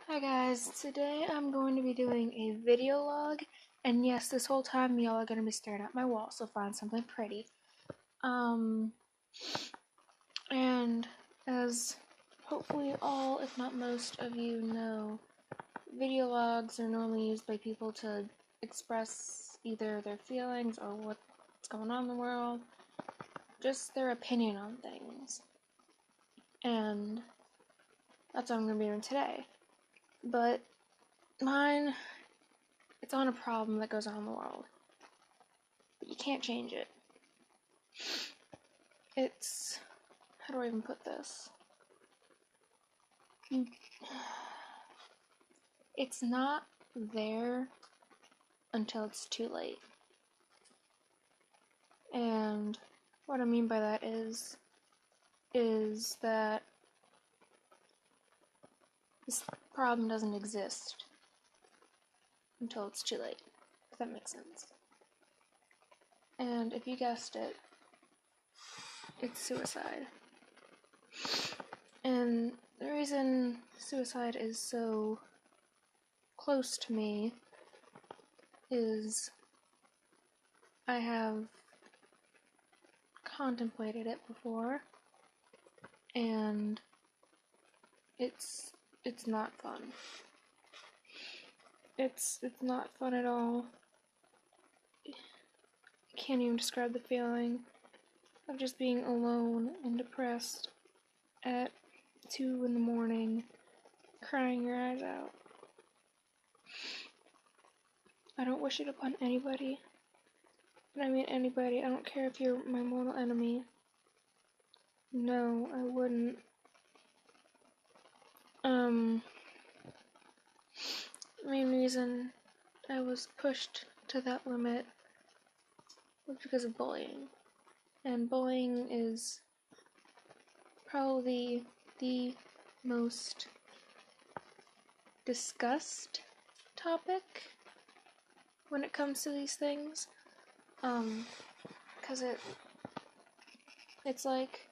Hi guys, today I'm going to be doing a video log, and yes, this whole time y'all are going to be staring at my wall, so find something pretty. And as hopefully all, if not most of you know, video logs are normally used by people to express either their feelings or what's going on in the world, just their opinion on things. And that's what I'm going to be doing today. But mine, it's on a problem that goes on in the world. But you can't change it. It's... how do I even put this? It's not there until it's too late. And what I mean by that is that this problem doesn't exist until it's too late, if that makes sense. And if you guessed it, it's suicide. And the reason suicide is so close to me is I have contemplated it before, and it's not fun. It's not fun at all. I can't even describe the feeling of just being alone and depressed at 2 in the morning, crying your eyes out. I don't wish it upon anybody. And I mean anybody. I don't care if you're my mortal enemy. No, I wouldn't. The main reason I was pushed to that limit was because of bullying. And bullying is probably the most discussed topic when it comes to these things. Because it's like,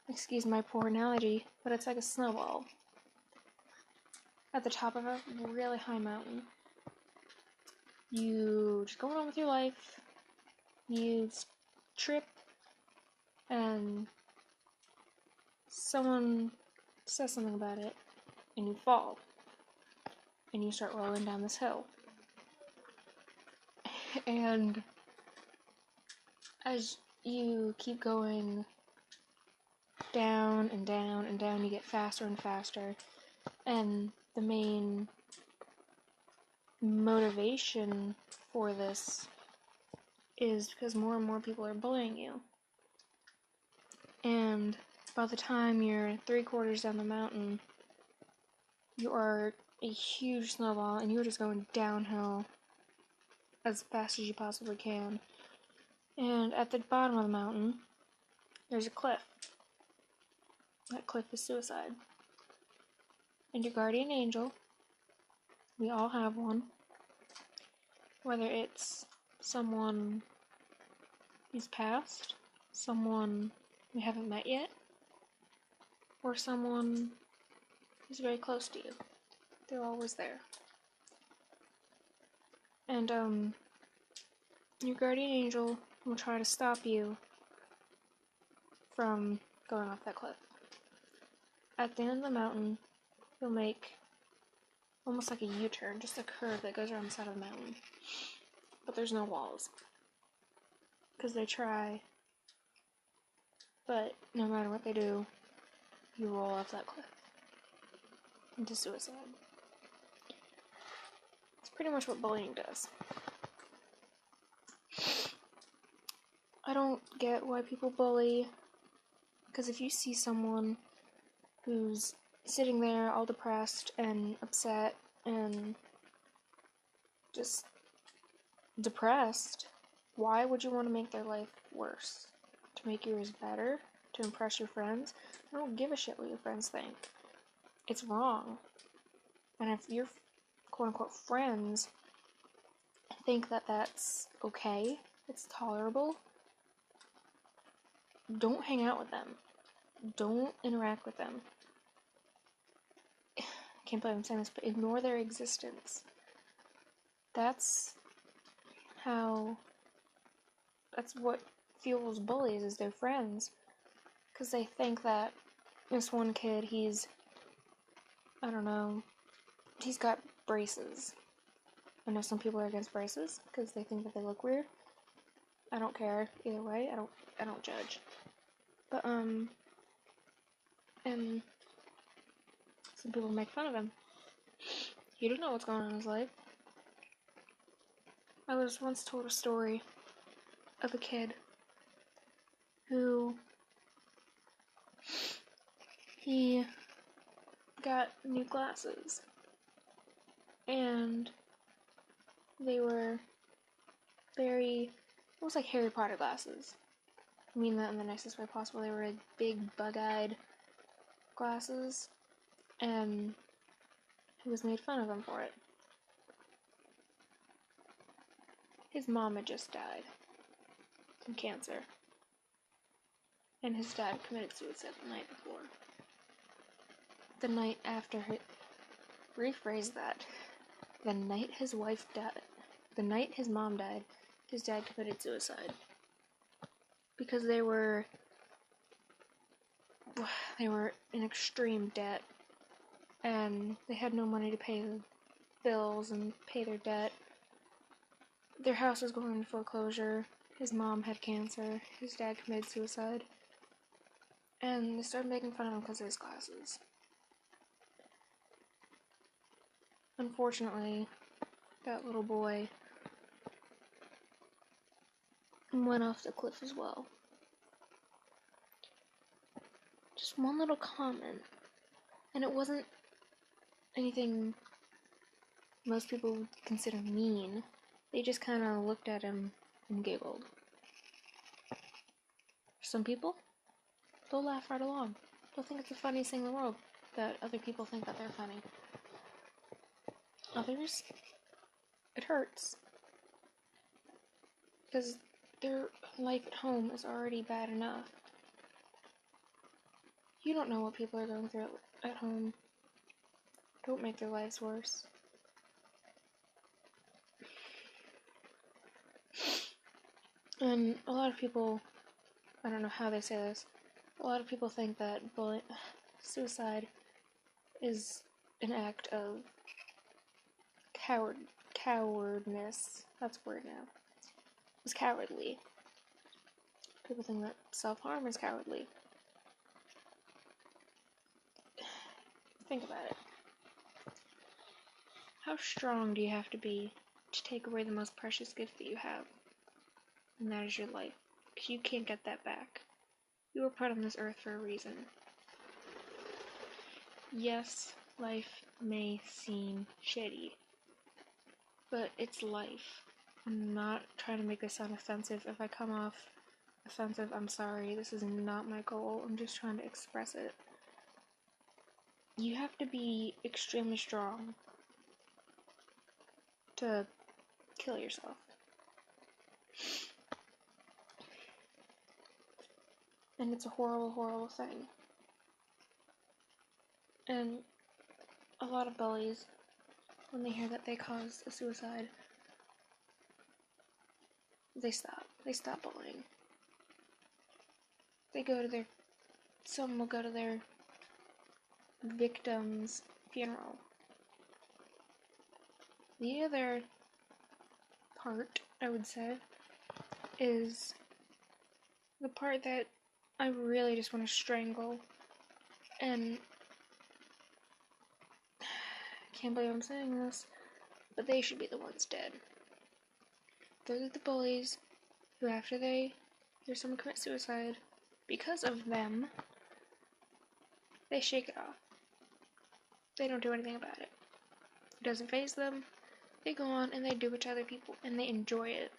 excuse my poor analogy, but it's like a snowball at the top of a really high mountain. You just go on with your life, you trip, and someone says something about it, and you fall, and you start rolling down this hill. And as you keep going down and down and down, you get faster and faster, and the main motivation for this is because more and more people are bullying you. And by the time you're 3/4 down the mountain, you are a huge snowball, and you're just going downhill as fast as you possibly can. And at the bottom of the mountain, there's a cliff. That cliff is suicide. And your guardian angel, we all have one, whether it's someone who's passed, someone we haven't met yet, or someone who's very close to you. They're always there. And your guardian angel will try to stop you from going off that cliff. At the end of the mountain, you'll make almost like a U-turn, just a curve that goes around the side of the mountain. But there's no walls. Because they try, but no matter what they do, you roll off that cliff into suicide. It's pretty much what bullying does. I don't get why people bully, because if you see someone who's sitting there all depressed and upset and just depressed, why would you want to make their life worse? To make yours better? To impress your friends? I don't give a shit what your friends think. It's wrong. And if your quote-unquote friends think that that's okay, it's tolerable, don't hang out with them. Don't interact with them. can't believe I'm saying this, but ignore their existence. That's what fuels bullies, is their friends. Because they think that this one kid, I don't know, he's got braces. I know some people are against braces because they think that they look weird. I don't care either way. I don't judge. But and some people make fun of him. You don't know what's going on in his life. I was once told a story of a kid who he got new glasses, and they were very, almost like Harry Potter glasses. I mean that in the nicest way possible. They were big, bug-eyed glasses, and he was made fun of him for it. His mom had just died from cancer, and his dad committed suicide the night before. The night after rephrase that. The night his wife died, the night his mom died, his dad committed suicide. Because they were in extreme debt, and they had no money to pay the bills and pay their debt. Their house was going into foreclosure. His mom had cancer. His dad committed suicide. And they started making fun of him because of his glasses. Unfortunately, that little boy went off the cliff as well. Just one little comment, and it wasn't anything most people would consider mean. They just kind of looked at him and giggled. Some people, they'll laugh right along. They'll think it's the funniest thing in the world that other people think that they're funny. Others, it hurts. Because their life at home is already bad enough. You don't know what people are going through at home. Don't make their lives worse. And a lot of people, I don't know how they say this, a lot of people think that suicide is an act of cowardness. That's a word now. It's cowardly. People think that self-harm is cowardly. Think about it. How strong do you have to be to take away the most precious gift that you have? And that is your life. Because you can't get that back. You were put on this earth for a reason. Yes, life may seem shitty, but it's life. I'm not trying to make this sound offensive. If I come off offensive, I'm sorry. This is not my goal. I'm just trying to express it. You have to be extremely strong to kill yourself. And it's a horrible, horrible thing. And a lot of bullies, when they hear that they caused a suicide, they stop. They stop bullying. Some will go to their victim's funeral. The other part, I would say, is the part that I really just want to strangle. And I can't believe I'm saying this, but they should be the ones dead. They're the bullies who, after they hear someone commit suicide, because of them, they shake it off. They don't do anything about it. It doesn't faze them. They go on and they do it to other people, and they enjoy it.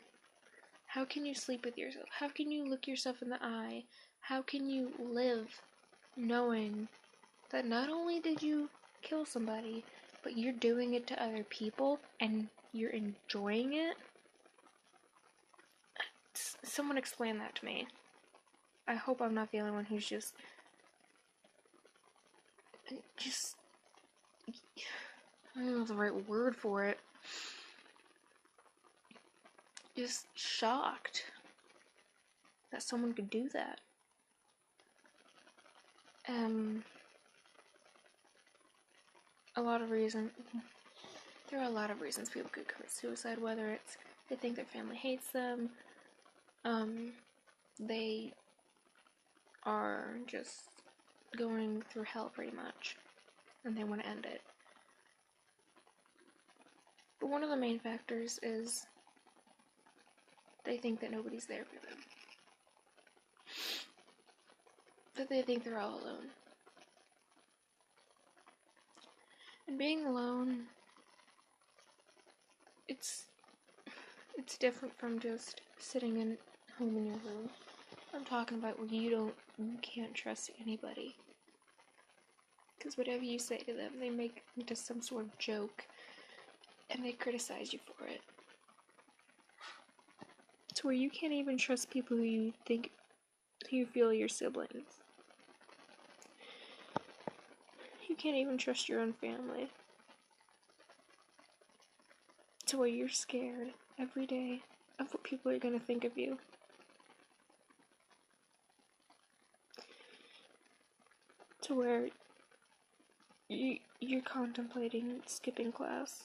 How can you sleep with yourself? How can you look yourself in the eye? How can you live knowing that not only did you kill somebody, but you're doing it to other people and you're enjoying it? Someone explain that to me. I hope I'm not the only one who's just I don't know the right word for it. Just shocked that someone could do that. A lot of reasons. There are a lot of reasons people could commit suicide, whether it's they think their family hates them, they are just going through hell pretty much, and they want to end it. But one of the main factors is they think that nobody's there for them. That they think they're all alone. And being alone, it's different from just sitting in home in your room. I'm talking about where you can't trust anybody. Because whatever you say to them, they make into some sort of joke, and they criticize you for it. To where you can't even trust people who you feel are your siblings. You can't even trust your own family. To where you're scared every day of what people are going to think of you. To where you're contemplating skipping class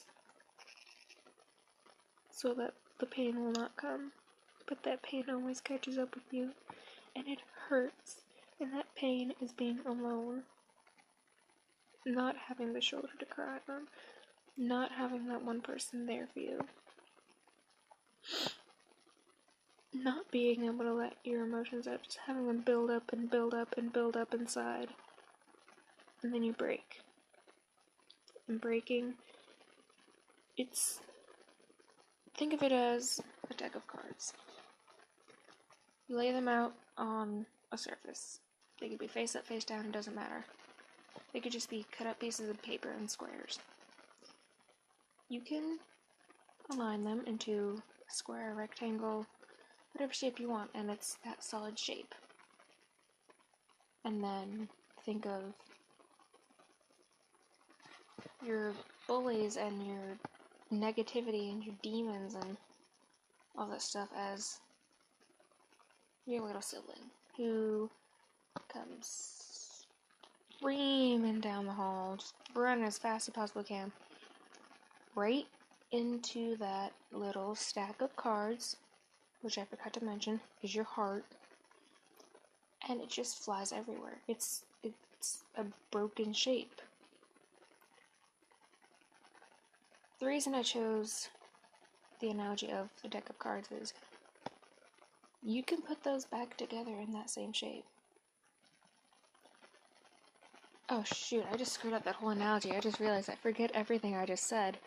so that the pain will not come. But that pain always catches up with you, and it hurts. And that pain is being alone. Not having the shoulder to cry on. Not having that one person there for you. Not being able to let your emotions out, just having them build up and build up and build up inside. And then you break. And breaking, think of it as a deck of cards. You lay them out on a surface. They could be face up, face down, it doesn't matter. They could just be cut up pieces of paper and squares. You can align them into a square, rectangle, whatever shape you want, and it's that solid shape. And then think of your bullies and your negativity and your demons and all that stuff as your little sibling who comes screaming down the hall, just running as fast as he possibly can, right into that little stack of cards, which I forgot to mention is your heart, and it just flies everywhere. It's a broken shape. The reason I chose the analogy of the deck of cards is you can put those back together in that same shape. Oh shoot, I just screwed up that whole analogy. I just realized I forget everything I just said.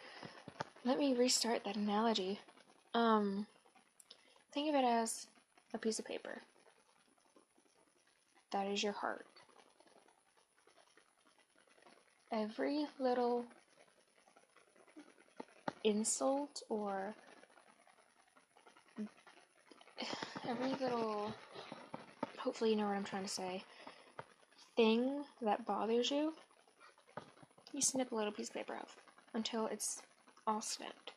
Let me restart that analogy. Think of it as a piece of paper. That is your heart. Every little insult or every little, hopefully you know what I'm trying to say, thing that bothers you, you snip a little piece of paper off until it's all snipped.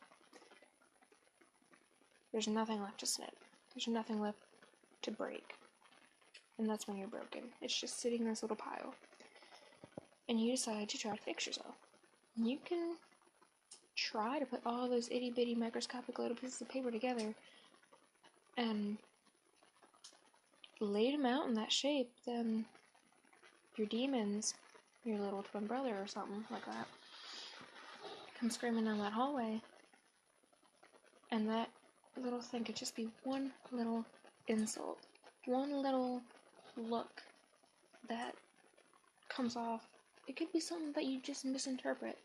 There's nothing left to snip. There's nothing left to break. And that's when you're broken. It's just sitting in this little pile. And you decide to try to fix yourself. You can try to put all those itty bitty microscopic little pieces of paper together and lay them out in that shape, then your demons, your little twin brother or something like that, come screaming down that hallway, and that little thing could just be one little insult, one little look that comes off. It could be something that you just misinterpret,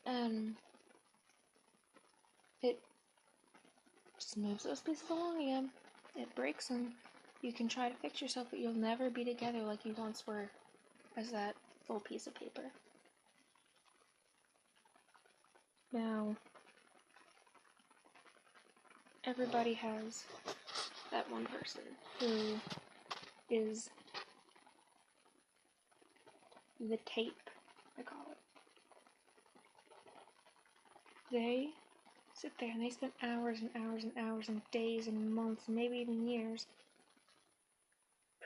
and it just moves those pieces along again. It breaks them. You can try to fix yourself, but you'll never be together like you once were as that full piece of paper. Now, everybody has that one person who is the tape, I call it. They sit there and they spend hours and hours and hours and days and months and maybe even years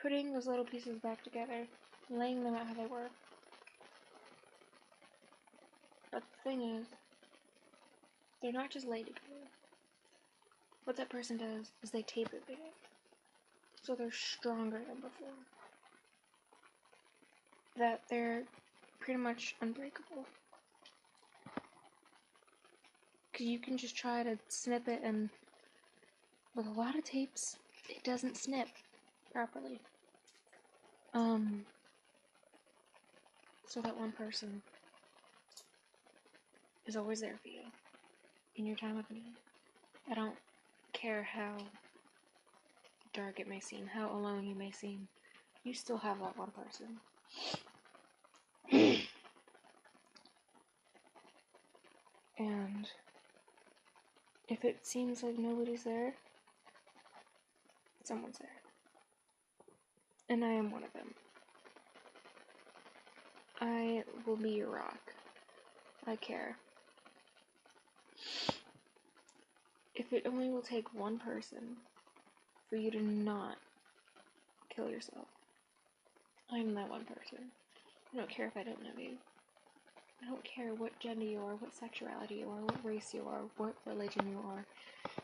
putting those little pieces back together, laying them out how they were. But the thing is, they're not just laid together. What that person does is they tape it together, so they're stronger than before. That they're pretty much unbreakable. Because you can just try to snip it, and with a lot of tapes, it doesn't snip properly. So that one person is always there for you in your time of need. I don't care how dark it may seem, how alone you may seem, you still have that one person. And if it seems like nobody's there, someone's there. And I am one of them. I will be your rock. I care. If it only will take one person for you to not kill yourself, I am that one person. I don't care if I don't know you. I don't care what gender you are, what sexuality you are, what race you are, what religion you are.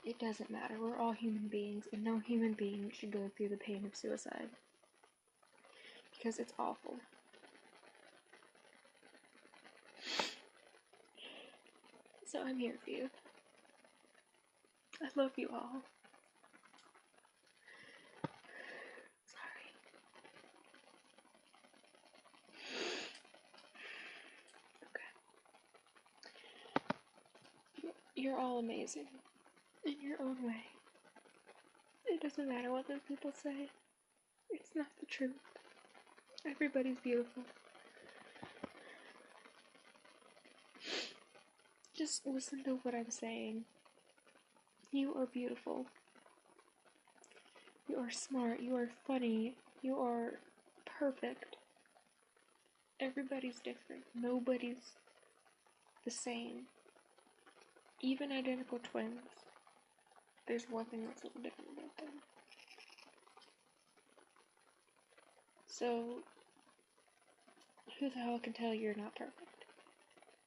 It doesn't matter. We're all human beings, and no human being should go through the pain of suicide. Because it's awful. So I'm here for you. I love you all. Sorry. Okay. You're all amazing. In your own way. It doesn't matter what those people say. It's not the truth. Everybody's beautiful. Just listen to what I'm saying. You are beautiful. You are smart. You are funny. You are perfect. Everybody's different. Nobody's the same. Even identical twins. There's one thing that's a little different about them. So, who the hell can tell you're not perfect?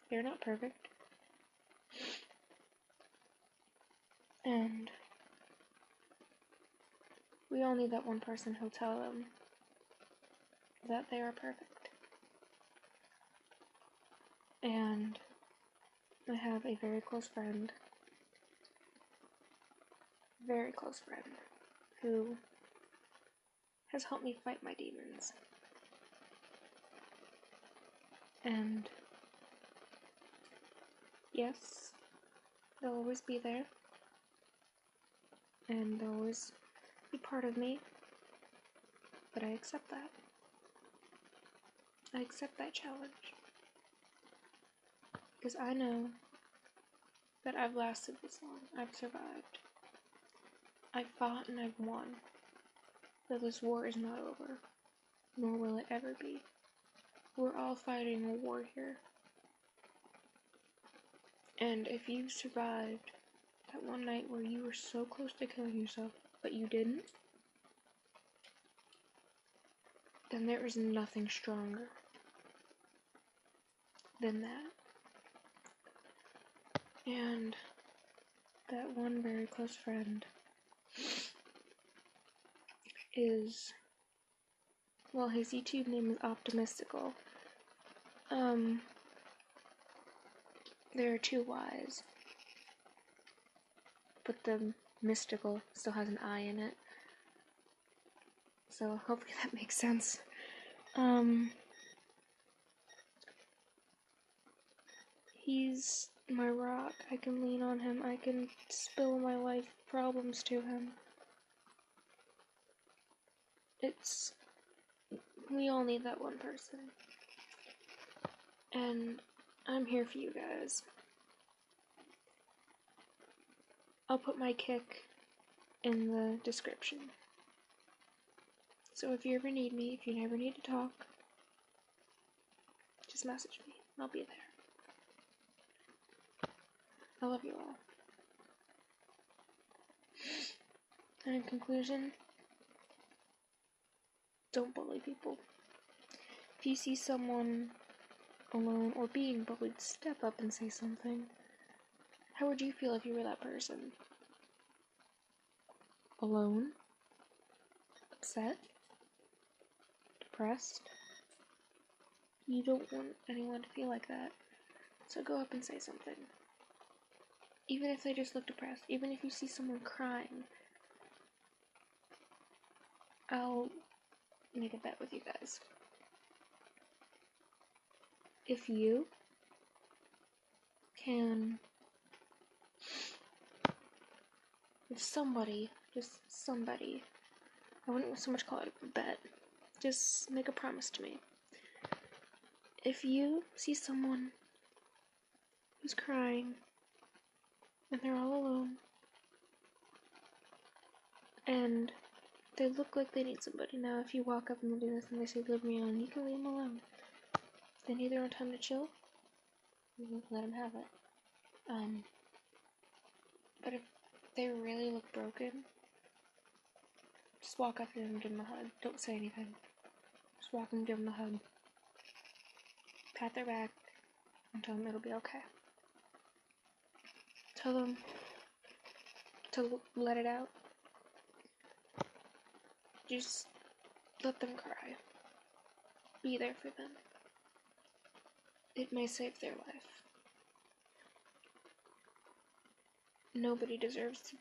You're not perfect. And we all need that one person who'll tell them that they are perfect. And I have a very close friend, who has helped me fight my demons. And yes, they'll always be there. And they'll always be part of me. But I accept that. I accept that challenge. Because I know that I've lasted this long. I've survived. I've fought and I've won. That this war is not over. Nor will it ever be. We're all fighting a war here. And if you survived that one night where you were so close to killing yourself, but you didn't, then there is nothing stronger than that. And that one very close friend is, well, his YouTube name is Optimistical. There are two Y's, but the mystical still has an I in it. So hopefully that makes sense. He's my rock. I can lean on him. I can spill my life problems to him. We all need that one person. And I'm here for you guys. I'll put my kick in the description. So if you ever need me, if you ever need to talk, just message me. I'll be there. I love you all. And in conclusion, don't bully people. If you see someone alone or being bullied, step up and say something. How would you feel if you were that person? Alone? Upset? Depressed? You don't want anyone to feel like that. So go up and say something. Even if they just look depressed, even if you see someone crying, I'll make a bet with you guys. If you can, if somebody, just somebody, I wouldn't so much call it a bet, just make a promise to me. If you see someone who's crying and they're all alone and they look like they need somebody, now if you walk up and they do this and they say leave me alone, you can leave them alone. If they need their own time to chill, you can let them have it. But if they really look broken, just walk up to them and give them a hug. Don't say anything. Just walk up and give them a hug. Pat their back and tell them it'll be okay. Tell them to let it out. Just let them cry. Be there for them. It may save their life. Nobody deserves to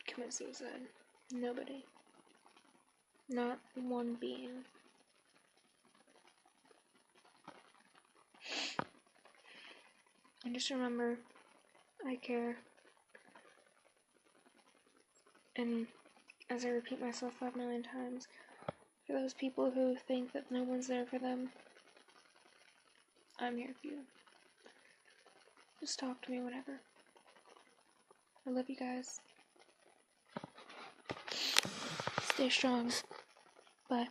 commit suicide. Nobody. Not one being. And just remember, I care. And as I repeat myself 5 million times, for those people who think that no one's there for them, I'm here for you. Just talk to me whenever. I love you guys. Stay strong. Bye.